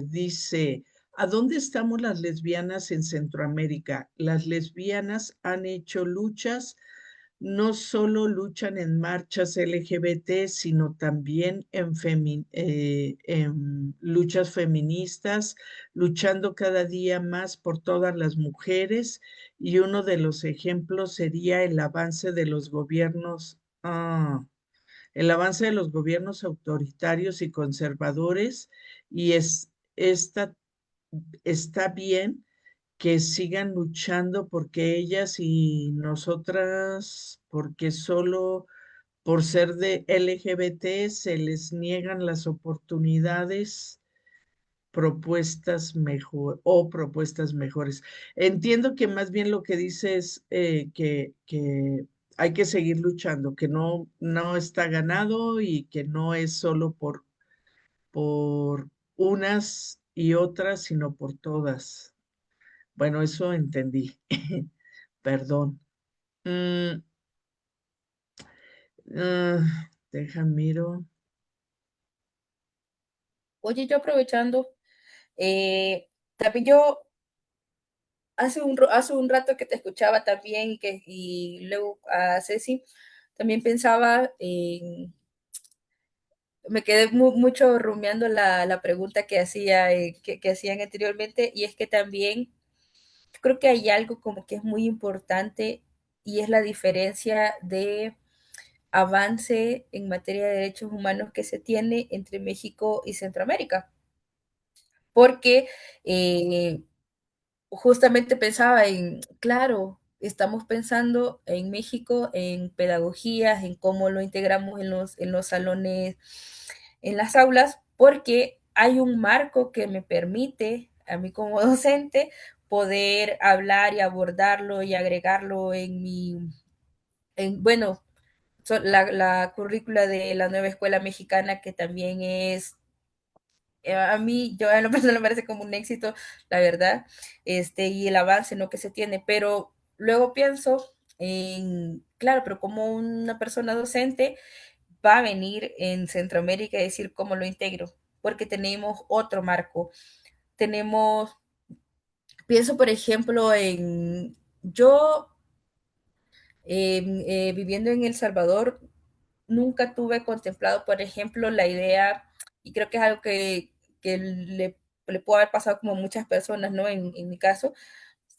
dice, ¿a dónde estamos las lesbianas en Centroamérica? Las lesbianas han hecho luchas, no solo luchan en marchas LGBT, sino también en luchas feministas, luchando cada día más por todas las mujeres. Y uno de los ejemplos sería el avance de los gobiernos, el avance de los gobiernos autoritarios y conservadores, y está bien que sigan luchando porque ellas y nosotras, porque solo por ser de LGBT se les niegan las oportunidades propuestas mejores. Entiendo que más bien lo que dice es que hay que seguir luchando, que no está ganado y que no es solo por unas y otras, sino por todas. Bueno, eso entendí. Perdón. Mm, deja miro. Oye, yo aprovechando, también yo hace un rato que te escuchaba también y luego a Ceci, también pensaba en, me quedé mucho rumiando la pregunta que hacía, que hacían anteriormente, y es que también yo creo que hay algo como que es muy importante y es la diferencia de avance en materia de derechos humanos que se tiene entre México y Centroamérica. Porque justamente pensaba en, claro, estamos pensando en México, en pedagogías, en cómo lo integramos en los salones, en las aulas, porque hay un marco que me permite a mí como docente poder hablar y abordarlo y agregarlo en mi, en, bueno, la currícula de la nueva escuela mexicana que también es a mí, yo a lo personal me parece como un éxito, la verdad, y el avance, ¿no? Que se tiene, pero luego pienso en, claro, pero como una persona docente va a venir en Centroamérica y decir cómo lo integro, porque tenemos otro marco, tenemos, pienso por ejemplo en, yo viviendo en El Salvador, nunca tuve contemplado, por ejemplo, la idea, y creo que es algo que le puede haber pasado como a muchas personas, ¿no? En mi caso,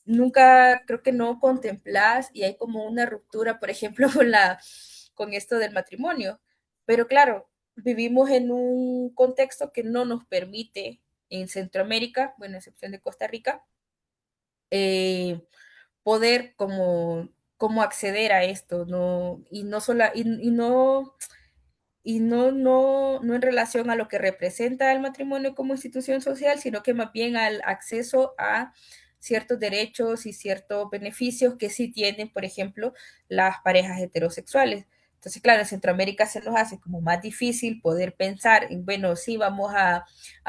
nunca creo que no contemplás y hay como una ruptura, por ejemplo, con esto del matrimonio. Pero claro, vivimos en un contexto que no nos permite en Centroamérica, bueno, a excepción de Costa Rica, eh, poder como acceder a esto, ¿no? Y no solo, no en relación a lo que representa el matrimonio como institución social, sino que más bien al acceso a ciertos derechos y ciertos beneficios que sí tienen, por ejemplo, las parejas heterosexuales. Entonces, claro, en Centroamérica se nos hace como más difícil poder pensar en, bueno, sí, vamos a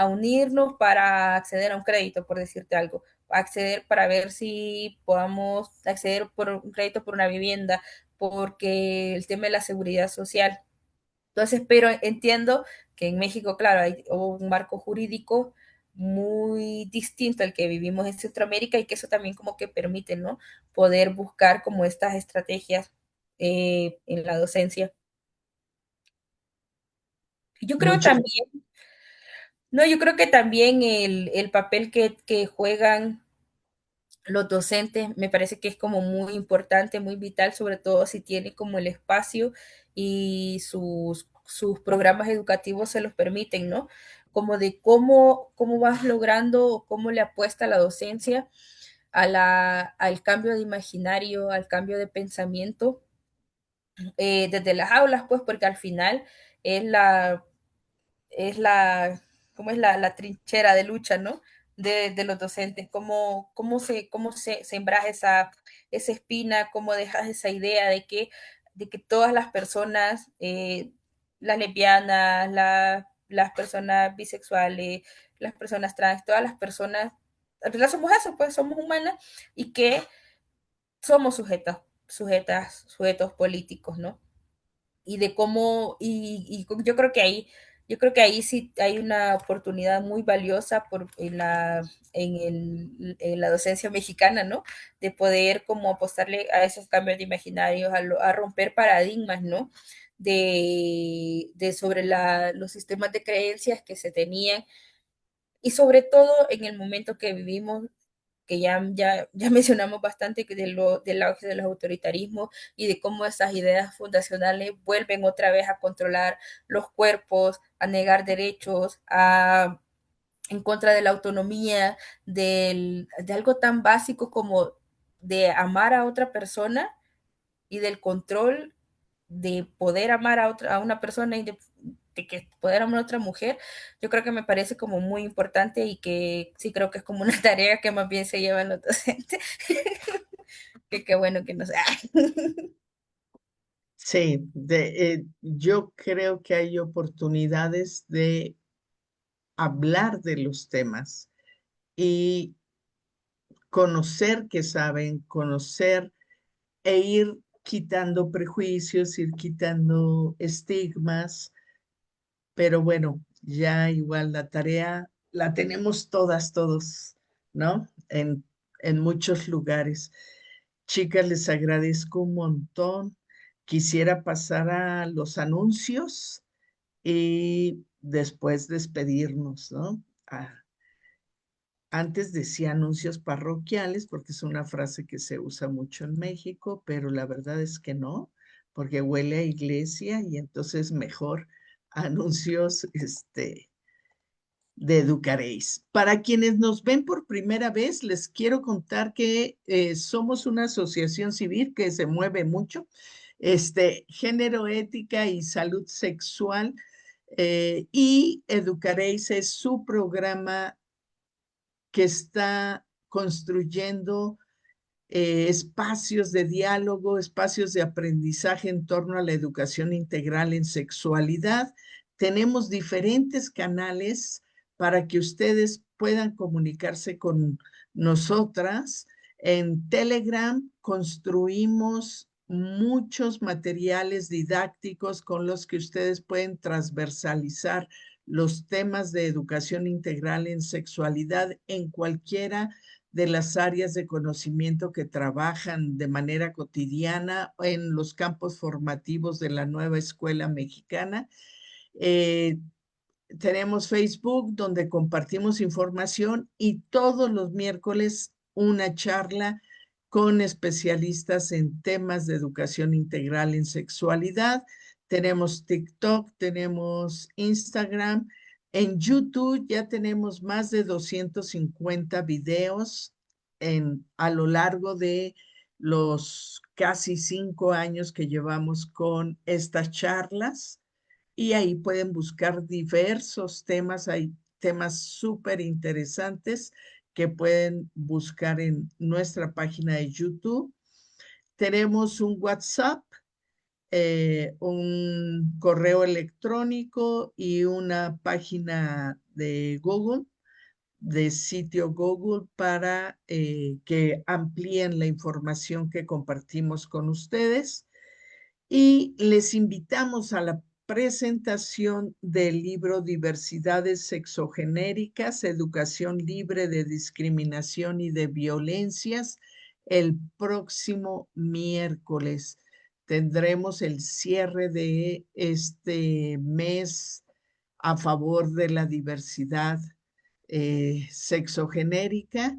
unirnos para acceder a un crédito, por decirte algo, acceder para ver si podamos acceder por un crédito por una vivienda, porque el tema de la seguridad social. Entonces, pero entiendo que en México, claro, hay un marco jurídico muy distinto al que vivimos en Centroamérica y que eso también como que permite, ¿no? Poder buscar como estas estrategias en la docencia. Yo creo Mucho, también, no, yo creo que también el papel que juegan los docentes me parece que es como muy importante, muy vital, sobre todo si tienen como el espacio y sus programas educativos se los permiten, ¿no? Como de cómo vas logrando o cómo le apuesta la docencia al cambio de imaginario, al cambio de pensamiento desde las aulas, pues porque al final es es la, cómo es la trinchera de lucha, ¿no? De los docentes, cómo se sembras esa espina, cómo dejas esa idea de que todas las personas, las lesbianas, las personas bisexuales, las personas trans, todas las personas, al final somos eso, pues somos humanas y que somos sujetos políticos, ¿no? Y de cómo, yo creo que ahí sí hay una oportunidad muy valiosa en la docencia mexicana, ¿no? De poder como apostarle a esos cambios de imaginarios, a romper paradigmas, ¿no? De sobre los sistemas de creencias que se tenían y sobre todo en el momento que vivimos que ya mencionamos bastante del auge de los autoritarismos y de cómo esas ideas fundacionales vuelven otra vez a controlar los cuerpos, a negar derechos, en contra de la autonomía, de algo tan básico como de amar a otra persona y del control de poder amar a una persona y de que poder amar a otra mujer, yo creo que me parece como muy importante y que sí creo que es como una tarea que más bien se llevan los docentes. Que qué bueno que no sé. sí, yo creo que hay oportunidades de hablar de los temas y conocer qué saben, conocer e ir quitando prejuicios, ir quitando estigmas, pero bueno, ya igual la tarea la tenemos todas, todos, ¿no? En muchos lugares. Chicas, les agradezco un montón. Quisiera pasar a los anuncios y después despedirnos, ¿no? Antes decía anuncios parroquiales porque es una frase que se usa mucho en México, pero la verdad es que no, porque huele a iglesia y entonces mejor anuncios de Educaréis. Para quienes nos ven por primera vez, les quiero contar que somos una asociación civil que se mueve mucho, género, ética y salud sexual, y Educaréis es su programa que está construyendo espacios de diálogo, espacios de aprendizaje en torno a la educación integral en sexualidad. Tenemos diferentes canales para que ustedes puedan comunicarse con nosotras. En Telegram construimos muchos materiales didácticos con los que ustedes pueden transversalizar los temas de educación integral en sexualidad en cualquiera de las áreas de conocimiento que trabajan de manera cotidiana en los campos formativos de la nueva escuela mexicana. Eh, Tenemos Facebook donde compartimos información y todos los miércoles una charla con especialistas en temas de educación integral en sexualidad. Tenemos TikTok, tenemos Instagram. En YouTube ya tenemos más de 250 videos a lo largo de los casi 5 años que llevamos con estas charlas y ahí pueden buscar diversos temas. Hay temas súper interesantes que pueden buscar en nuestra página de YouTube. Tenemos un WhatsApp, un correo electrónico y una página de Google, de sitio Google para que amplíen la información que compartimos con ustedes. Y les invitamos a la presentación del libro Diversidades Sexogenéricas, Educación Libre de Discriminación y de Violencias, el próximo miércoles. Tendremos el cierre de este mes a favor de la diversidad sexogenérica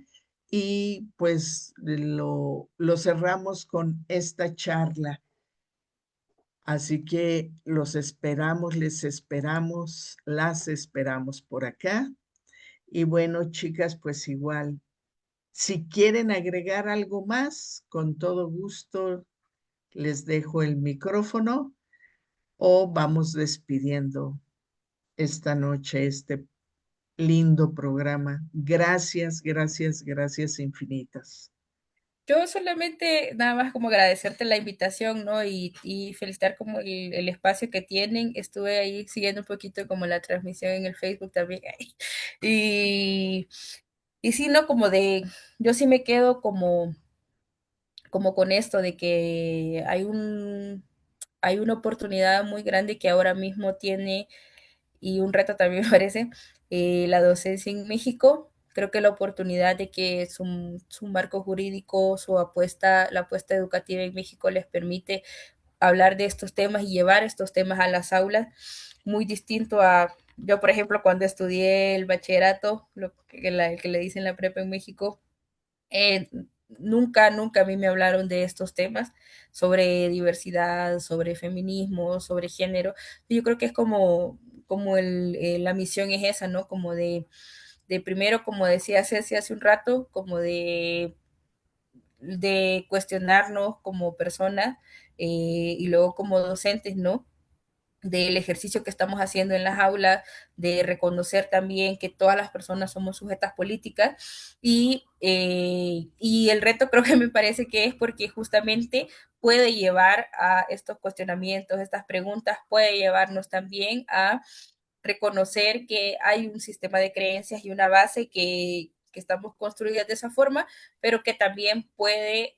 y pues lo cerramos con esta charla. Así que los esperamos, les esperamos, las esperamos por acá. Y bueno, chicas, pues igual, si quieren agregar algo más, con todo gusto les dejo el micrófono o vamos despidiendo esta noche este lindo programa. Gracias, gracias, gracias infinitas. Yo solamente nada más como agradecerte la invitación, ¿no? Y felicitar como el espacio que tienen. Estuve ahí siguiendo un poquito como la transmisión en el Facebook también. Y, y sí, ¿no? Yo sí me quedo como con esto de que hay una oportunidad muy grande que ahora mismo tiene y un reto también me parece, la docencia en México. Creo que la oportunidad de que su marco jurídico, la apuesta educativa en México les permite hablar de estos temas y llevar estos temas a las aulas, muy distinto a, yo por ejemplo, cuando estudié el bachillerato, el que le dicen la prepa en México, eh, nunca a mí me hablaron de estos temas sobre diversidad, sobre feminismo, sobre género. Yo creo que es la misión es esa, ¿no? Como de primero, como decía Ceci hace un rato, como de cuestionarnos como personas y luego como docentes, ¿no? Del ejercicio que estamos haciendo en las aulas, de reconocer también que todas las personas somos sujetas políticas y el reto creo que me parece que es porque justamente puede llevar a estos cuestionamientos, estas preguntas, puede llevarnos también a reconocer que hay un sistema de creencias y una base que estamos construidas de esa forma, pero que también puede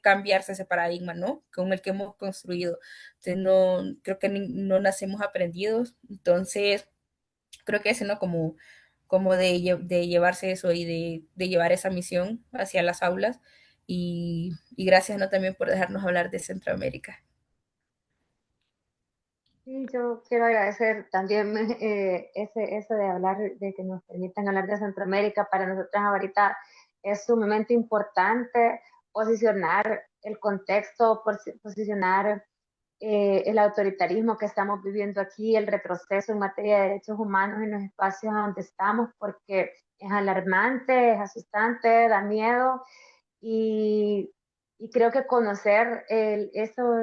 cambiarse ese paradigma, ¿no? Con el que hemos construido. Entonces, no, creo que no nacemos aprendidos. Entonces, creo que es, ¿no? Como de llevarse eso y de llevar esa misión hacia las aulas. Y gracias, ¿no? También por dejarnos hablar de Centroamérica. Sí, yo quiero agradecer también eso de hablar, de que nos permitan hablar de Centroamérica. Para nosotros ahorita es sumamente importante posicionar el contexto, posicionar el autoritarismo que estamos viviendo aquí, el retroceso en materia de derechos humanos en los espacios donde estamos, porque es alarmante, es asustante, da miedo y, y creo que conocer eso,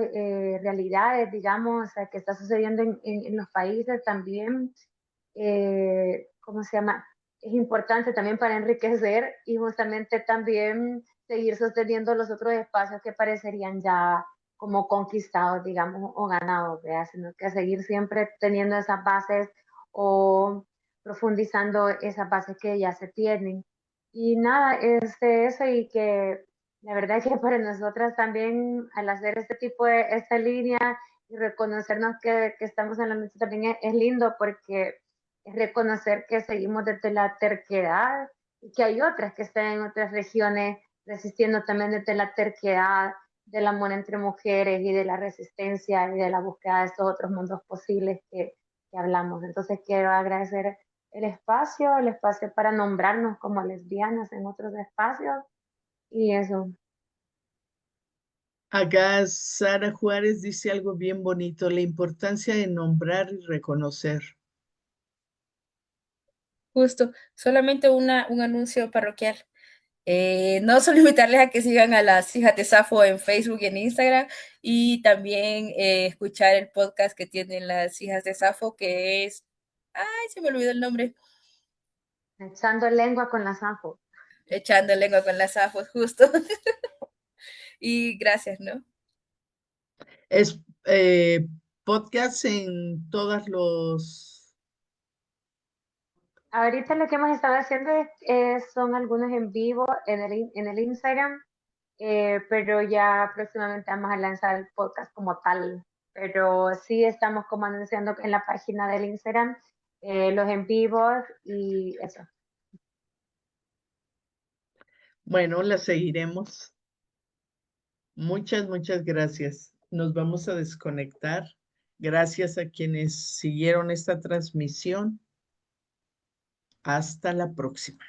realidades, digamos, o sea, que está sucediendo en los países también, ¿cómo se llama? Es importante también para enriquecer y justamente también seguir sosteniendo los otros espacios que parecerían ya como conquistados, digamos, o ganados, ¿verdad? Sino que seguir siempre teniendo esas bases o profundizando esas bases que ya se tienen. Y nada, eso y que la verdad es que para nosotras también al hacer este tipo de, esta línea y reconocernos que estamos en la lucha también es lindo porque es reconocer que seguimos desde la terquedad y que hay otras que están en otras regiones resistiendo también desde la terquedad del amor entre mujeres y de la resistencia y de la búsqueda de estos otros mundos posibles que hablamos. Entonces quiero agradecer el espacio para nombrarnos como lesbianas en otros espacios y eso. Acá Sara Juárez dice algo bien bonito, la importancia de nombrar y reconocer. Justo, solamente un anuncio parroquial. No solo invitarles a que sigan a las hijas de Safo en Facebook y en Instagram y también escuchar el podcast que tienen las hijas de Safo que es, ay, se me olvidó el nombre, Echando lengua con la Sanfo. echando lengua con las Safos, justo. Y gracias, ¿no? Es podcast en todos los... Ahorita lo que hemos estado haciendo son algunos en vivo en el Instagram, pero ya próximamente vamos a lanzar el podcast como tal. Pero sí estamos como anunciando en la página del Instagram los en vivos y eso. Bueno, la seguiremos. Muchas, muchas gracias. Nos vamos a desconectar. Gracias a quienes siguieron esta transmisión. Hasta la próxima.